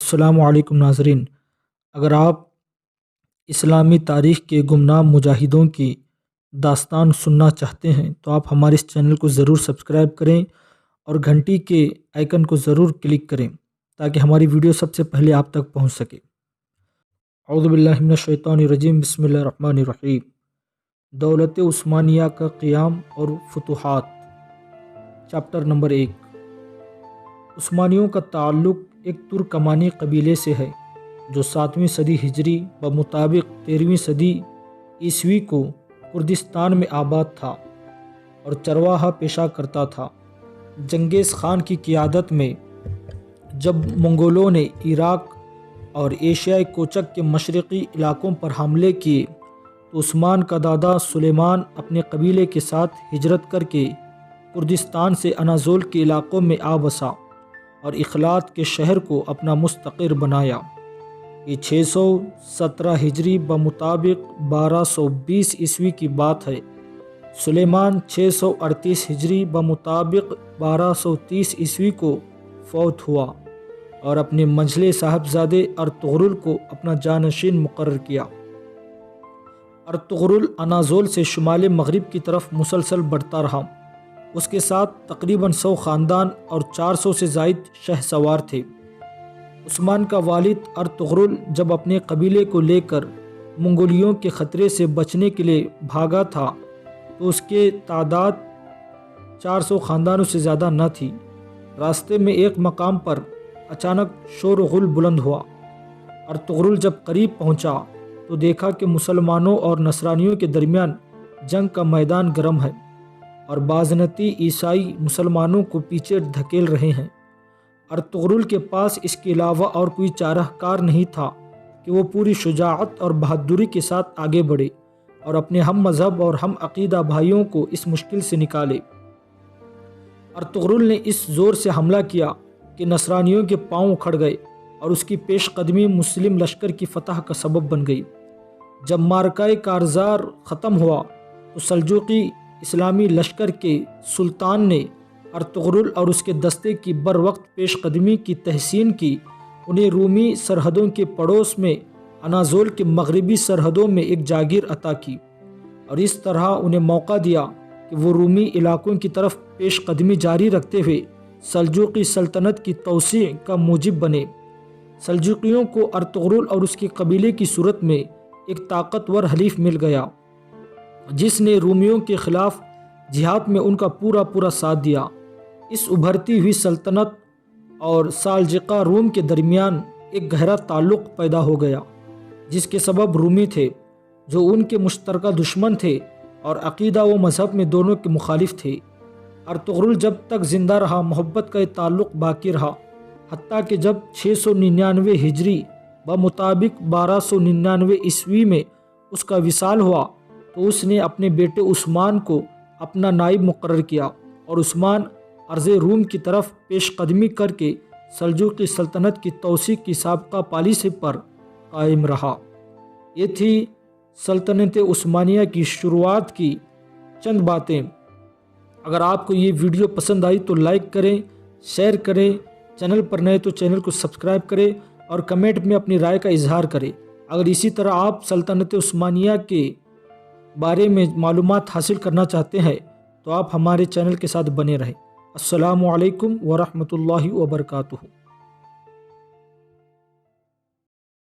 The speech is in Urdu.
السلام علیکم ناظرین، اگر آپ اسلامی تاریخ کے گمنام مجاہدوں کی داستان سننا چاہتے ہیں تو آپ ہمارے اس چینل کو ضرور سبسکرائب کریں اور گھنٹی کے آئیکن کو ضرور کلک کریں تاکہ ہماری ویڈیو سب سے پہلے آپ تک پہنچ سکے۔ اعوذ باللہ من الشیطان الرجیم، بسم اللہ الرحمن الرحیم۔ دولت عثمانیہ کا قیام اور فتوحات، چیپٹر نمبر 1۔ عثمانیوں کا تعلق ایک ترکمانی قبیلے سے ہے جو 7ویں صدی ہجری بمطابق 13ویں صدی عیسوی کو کردستان میں آباد تھا اور چرواہا پیشہ کرتا تھا۔ چنگیز خان کی قیادت میں جب منگولوں نے عراق اور ایشیائے کوچک کے مشرقی علاقوں پر حملے کیے تو عثمان کا دادا سلیمان اپنے قبیلے کے ساتھ ہجرت کر کے کردستان سے اناضول کے علاقوں میں آ بسا اور اخلاط کے شہر کو اپنا مستقر بنایا۔ یہ 617 ہجری بمطابق 1220 عیسوی کی بات ہے۔ سلیمان 638 ہجری بمطابق 1230 عیسوی کو فوت ہوا اور اپنے منجلے صاحبزادے ارطغرل کو اپنا جانشین مقرر کیا۔ ارطغرل اناضول سے شمال مغرب کی طرف مسلسل بڑھتا رہا۔ اس کے ساتھ تقریباً 100 خاندان اور 400 سے زائد شہ سوار تھے۔ عثمان کا والد ارطغرل جب اپنے قبیلے کو لے کر منگولیوں کے خطرے سے بچنے کے لیے بھاگا تھا تو اس کے تعداد 400 خاندانوں سے زیادہ نہ تھی۔ راستے میں ایک مقام پر اچانک شور و غل بلند ہوا۔ ارطغرل جب قریب پہنچا تو دیکھا کہ مسلمانوں اور نصرانیوں کے درمیان جنگ کا میدان گرم ہے اور بازنتی عیسائی مسلمانوں کو پیچھے دھکیل رہے ہیں۔ ارطغرل کے پاس اس کے علاوہ اور کوئی چارہ کار نہیں تھا کہ وہ پوری شجاعت اور بہادری کے ساتھ آگے بڑھے اور اپنے ہم مذہب اور ہم عقیدہ بھائیوں کو اس مشکل سے نکالے۔ ارطغرل نے اس زور سے حملہ کیا کہ نصرانیوں کے پاؤں اکھڑ گئے اور اس کی پیش قدمی مسلم لشکر کی فتح کا سبب بن گئی۔ جب معرکہ کارزار ختم ہوا تو سلجوقی اسلامی لشکر کے سلطان نے ارطغرل اور اس کے دستے کی بر وقت پیش قدمی کی تحسین کی، انہیں رومی سرحدوں کے پڑوس میں اناضول کے مغربی سرحدوں میں ایک جاگیر عطا کی اور اس طرح انہیں موقع دیا کہ وہ رومی علاقوں کی طرف پیش قدمی جاری رکھتے ہوئے سلجوقی سلطنت کی توسیع کا موجب بنے۔ سلجوقیوں کو ارطغرل اور اس کے قبیلے کی صورت میں ایک طاقتور حلیف مل گیا جس نے رومیوں کے خلاف جہاد میں ان کا پورا ساتھ دیا۔ اس ابھرتی ہوئی سلطنت اور سالجقہ روم کے درمیان ایک گہرا تعلق پیدا ہو گیا جس کے سبب رومی تھے جو ان کے مشترکہ دشمن تھے اور عقیدہ و مذہب میں دونوں کے مخالف تھے۔ ارطغرل جب تک زندہ رہا محبت کا یہ تعلق باقی رہا، حتیٰ کہ جب 699 ہجری بمطابق 1299 عیسوی میں اس کا وصال ہوا تو اس نے اپنے بیٹے عثمان کو اپنا نائب مقرر کیا اور عثمان ارض روم کی طرف پیش قدمی کر کے سلجوقی سلطنت کی توسیع کی سابقہ پالیسی پر قائم رہا۔ یہ تھی سلطنت عثمانیہ کی شروعات کی چند باتیں۔ اگر آپ کو یہ ویڈیو پسند آئی تو لائک کریں، شیئر کریں، چینل پر نئے تو چینل کو سبسکرائب کریں اور کمنٹ میں اپنی رائے کا اظہار کریں۔ اگر اسی طرح آپ سلطنت عثمانیہ کے بارے میں معلومات حاصل کرنا چاہتے ہیں تو آپ ہمارے چینل کے ساتھ بنے رہیں۔ السلام علیکم ورحمۃ اللہ وبرکاتہ۔